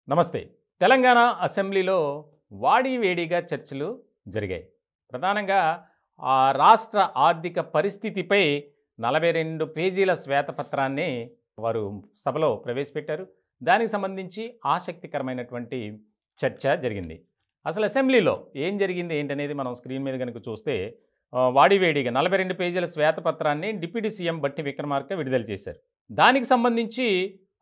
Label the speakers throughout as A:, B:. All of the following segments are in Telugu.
A: నమస్తే. తెలంగాణ అసెంబ్లీలో వాడీవేడిగా చర్చలు జరిగాయి. ప్రధానంగా రాష్ట్ర ఆర్థిక పరిస్థితిపై 42 పేజీల శ్వేతపత్రాన్ని వారు సభలో ప్రవేశపెట్టారు. దానికి సంబంధించి ఆసక్తికరమైనటువంటి చర్చ జరిగింది. అసలు అసెంబ్లీలో ఏం జరిగింది ఏంటనేది మనం స్క్రీన్ మీద కనుక చూస్తే వాడివేడిగా 42 పేజీల శ్వేతపత్రాన్ని డిప్యూటీ సీఎం బట్టి విక్రమార్క విడుదల చేశారు. దానికి సంబంధించి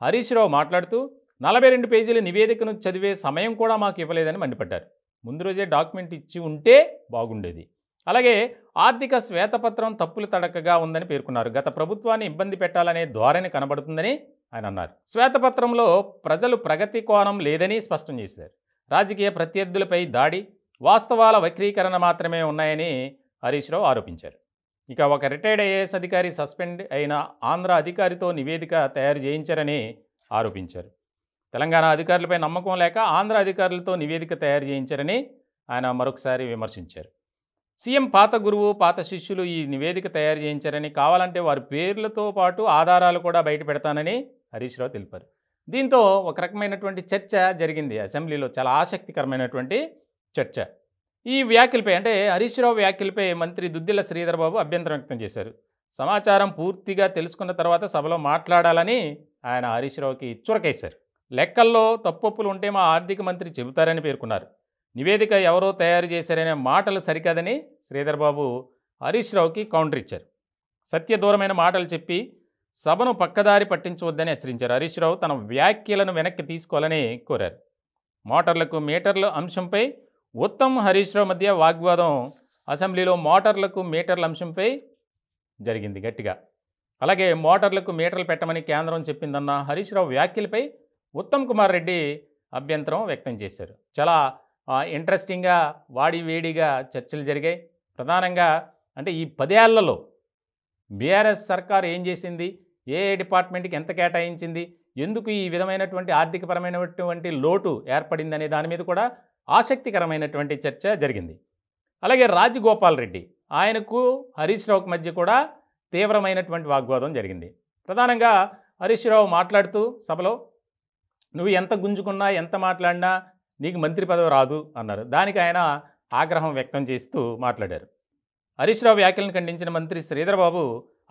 A: హరీష్ రావు మాట్లాడుతూ 42 పేజీల నివేదికను చదివే సమయం కూడా మాకు ఇవ్వలేదని మండిపడ్డారు. ముందు రోజే డాక్యుమెంట్ ఇచ్చి ఉంటే బాగుండేది. అలాగే ఆర్థిక శ్వేతపత్రం తప్పులు తడకగా ఉందని పేర్కొన్నారు. గత ప్రభుత్వాన్ని ఇబ్బంది పెట్టాలనే ధోరణి కనబడుతుందని ఆయన అన్నారు. శ్వేతపత్రంలో ప్రజలు ప్రగతి కోణం లేదని స్పష్టం చేశారు. రాజకీయ ప్రత్యర్థులపై దాడి, వాస్తవాల వక్రీకరణ మాత్రమే ఉన్నాయని హరీష్ రావు ఆరోపించారు. ఇక ఒక రిటైర్డ్ ఐఏఎస్ అధికారి సస్పెండ్ అయిన ఆంధ్ర అధికారితో నివేదిక తయారు చేయించారని ఆరోపించారు. తెలంగాణ అధికారులపై నమ్మకం లేక ఆంధ్ర అధికారులతో నివేదిక తయారు చేయించారని ఆయన మరొకసారి విమర్శించారు. సీఎం పాత గురువు, పాత శిష్యులు ఈ నివేదిక తయారు చేయించారని, కావాలంటే వారి పేర్లతో పాటు ఆధారాలు కూడా బయట పెడతానని హరీష్ రావు తెలిపారు. దీంతో ఒక రకమైనటువంటి చర్చ జరిగింది అసెంబ్లీలో. చాలా ఆసక్తికరమైనటువంటి చర్చ. ఈ వ్యాఖ్యలపై అంటే హరీష్ రావు వ్యాఖ్యలపై మంత్రి దుద్దిళ్ల శ్రీధర్ బాబు అభ్యంతరం వ్యక్తం చేశారు. సమాచారం పూర్తిగా తెలుసుకున్న తర్వాత సభలో మాట్లాడాలని ఆయన హరీష్ రావుకి చురకేశారు. లెక్కల్లో తప్పొప్పులు ఉంటే మా ఆర్థిక మంత్రి చెబుతారని పేర్కొన్నారు. నివేదిక ఎవరో తయారు చేశారనే మాటలు సరికాదని శ్రీధర్ బాబు హరీష్ రావుకి కౌంటర్ ఇచ్చారు. సత్యదూరమైన మాటలు చెప్పి సభను పక్కదారి పట్టించవద్దని హెచ్చరించారు. హరీష్ రావు తన వ్యాఖ్యలను వెనక్కి తీసుకోవాలని కోరారు. మోటార్లకు మీటర్ల అంశంపై ఉత్తమ్, హరీష్ రావు మధ్య వాగ్వాదం అసెంబ్లీలో మోటార్లకు మీటర్ల అంశంపై జరిగింది గట్టిగా. అలాగే మోటార్లకు మీటర్లు పెట్టమని కేంద్రం చెప్పిందన్న హరీష్ రావు వ్యాఖ్యలపై ఉత్తమ్ కుమార్ రెడ్డి అభ్యంతరం వ్యక్తం చేశారు. చాలా ఇంట్రెస్టింగ్గా వాడివేడిగా చర్చలు జరిగాయి. ప్రధానంగా అంటే ఈ 10 ఏళ్లలో బీఆర్ఎస్ సర్కార్ ఏం చేసింది, ఏ డిపార్ట్మెంట్కి ఎంత కేటాయించింది, ఎందుకు ఈ విధమైనటువంటి ఆర్థికపరమైనటువంటి లోటు ఏర్పడిందనే దాని మీద కూడా ఆసక్తికరమైనటువంటి చర్చ జరిగింది. అలాగే రాజగోపాల్ రెడ్డి, ఆయనకు హరీష్ రావుకి మధ్య కూడా తీవ్రమైనటువంటి వాగ్వాదం జరిగింది. ప్రధానంగా హరీష్ రావు మాట్లాడుతూ సభలో, నువ్వు ఎంత గుంజుకున్నా ఎంత మాట్లాడినా నీకు మంత్రి పదవి రాదు అన్నారు. దానికి ఆయన ఆగ్రహం వ్యక్తం చేస్తూ మాట్లాడారు. హరీష్ రావు వ్యాఖ్యలను ఖండించిన మంత్రి శ్రీధర్ బాబు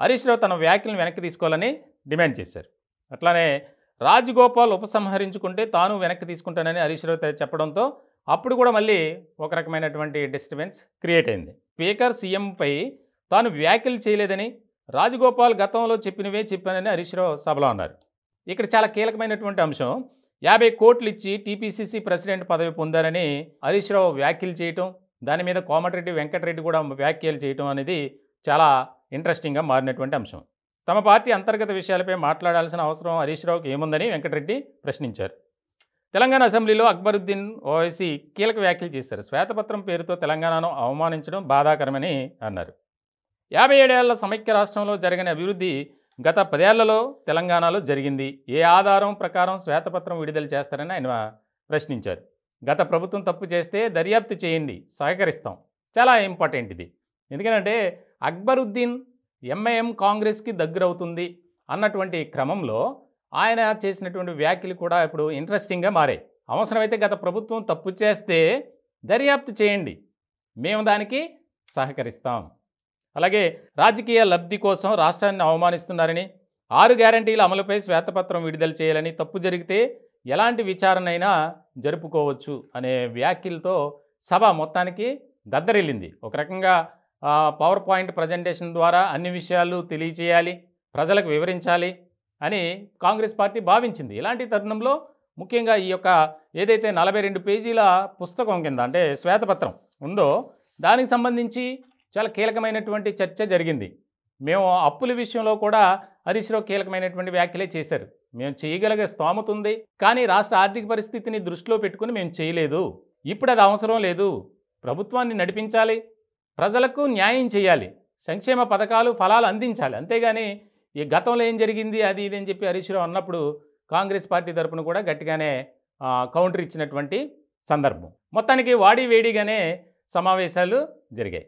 A: హరీష్ రావు తన వ్యాఖ్యలను వెనక్కి తీసుకోవాలని డిమాండ్ చేశారు. అట్లానే రాజగోపాల్ ఉపసంహరించుకుంటే తాను వెనక్కి తీసుకుంటానని హరీష్ రావు చెప్పడంతో అప్పుడు కూడా మళ్ళీ ఒక రకమైనటువంటి డిస్టర్బెన్స్ క్రియేట్ అయింది. స్పీకర్ సీఎంపై తాను వ్యాఖ్యలు చేయలేదని, రాజగోపాల్ గతంలో చెప్పినవే చెప్పానని హరీష్ రావు సభలో అన్నారు. ఇక్కడ చాలా కీలకమైనటువంటి అంశం, 50 కోట్లు ఇచ్చి టీపీసీసీ ప్రెసిడెంట్ పదవి పొందారని హరీష్ రావు వ్యాఖ్యలు చేయటం, దాని మీద కోమటిరెడ్డి వెంకటరెడ్డి కూడా వ్యాఖ్యలు చేయటం అనేది చాలా ఇంట్రెస్టింగ్గా మారినటువంటి అంశం. తమ పార్టీ అంతర్గత విషయాలపై మాట్లాడాల్సిన అవసరం హరీష్ రావుకి ఏముందని వెంకటరెడ్డి ప్రశ్నించారు. తెలంగాణ అసెంబ్లీలో అక్బరుద్దీన్ ఓవైసీ కీలక వ్యాఖ్యలు చేశారు. శ్వేతపత్రం పేరుతో తెలంగాణను అవమానించడం బాధాకరమని అన్నారు. 57 ఏళ్ల సమైక్య రాష్ట్రంలో జరిగిన అభివృద్ధి గత 10 ఏళ్లలో తెలంగాణలో జరిగింది. ఏ ఆధారం ప్రకారం శ్వేతపత్రం విడుదల చేస్తారని ఆయన ప్రశ్నించారు. గత ప్రభుత్వం తప్పు చేస్తే దర్యాప్తు చేయండి, సహకరిస్తాం. చాలా ఇంపార్టెంట్ ఇది. ఎందుకంటే అక్బరుద్దీన్ ఎంఐఎం కాంగ్రెస్కి దగ్గరవుతుంది అన్నటువంటి క్రమంలో ఆయన చేసినటువంటి వ్యాఖ్యలు కూడా ఇప్పుడు ఇంట్రెస్టింగ్గా మారాయి. అవసరమైతే గత ప్రభుత్వం తప్పు చేస్తే దర్యాప్తు చేయండి, మేము దానికి సహకరిస్తాం. అలాగే రాజకీయ లబ్ధి కోసం రాష్ట్రాన్ని అవమానిస్తున్నారని, 6 గ్యారంటీల అమలుపై శ్వేతపత్రం విడుదల చేయాలని, తప్పు జరిగితే ఎలాంటి విచారణ అయినా జరుపుకోవచ్చు అనే వ్యాఖ్యలతో సభ మొత్తానికి దద్దరిల్లింది. ఒక రకంగా పవర్ పాయింట్ ప్రజెంటేషన్ ద్వారా అన్ని విషయాలు తెలియచేయాలి, ప్రజలకు వివరించాలి అని కాంగ్రెస్ పార్టీ భావించింది. ఇలాంటి తరుణంలో ముఖ్యంగా ఈ యొక్క ఏదైతే 42 పేజీల పుస్తకం కింద అంటే శ్వేతపత్రం ఉందో దానికి సంబంధించి చాలా కీలకమైనటువంటి చర్చ జరిగింది. మేము అప్పుల విషయంలో కూడా హరీష్ రావు కీలకమైనటువంటి వ్యాఖ్యలే చేశారు. మేము చేయగలిగే స్తోమత ఉంది, కానీ రాష్ట్ర ఆర్థిక పరిస్థితిని దృష్టిలో పెట్టుకుని మేము చేయలేదు. ఇప్పుడు అది అవసరం లేదు. ప్రభుత్వాన్ని నడిపించాలి, ప్రజలకు న్యాయం చేయాలి, సంక్షేమ పథకాలు ఫలాలు అందించాలి. అంతేగాని ఈ గతంలో ఏం జరిగింది అది ఇది అని చెప్పి హరీష్ రావు అన్నప్పుడు కాంగ్రెస్ పార్టీ తరపున కూడా గట్టిగానే కౌంటర్ ఇచ్చినటువంటి సందర్భం. మొత్తానికి వాడివేడిగానే సమావేశాలు జరిగాయి.